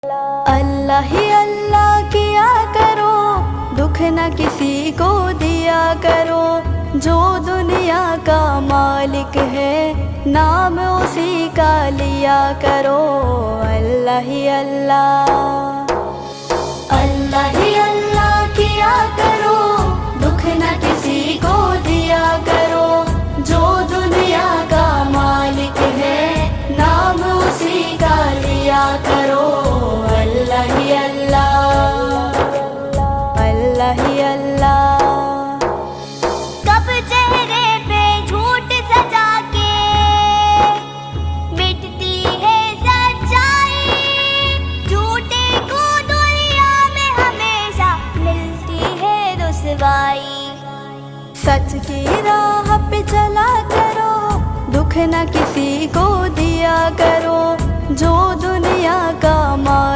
اللہ ہی اللہ کیا کرو، دکھ نہ کسی کو دیا کرو، جو دنیا کا مالک ہے نام اسی کا لیا کرو۔ اللہ ہی اللہ، اللہ ہی اللہ کیا کرو، دکھ نہ کسی کو دیا کرو، جو دنیا کا مالک ہے نام اسی کا لیا کرو۔ اللہ ہی اللہ، اللہ ہی اللہ۔ کب چہرے پہ جھوٹ سجا کے مٹتی ہے سچائی، جھوٹے کو دنیا میں ہمیشہ ملتی ہے رسوائی۔ سچ کی راہ پہ چلا کرو، دکھ نہ کسی کو دیا کرو، جو دنیا کا مالک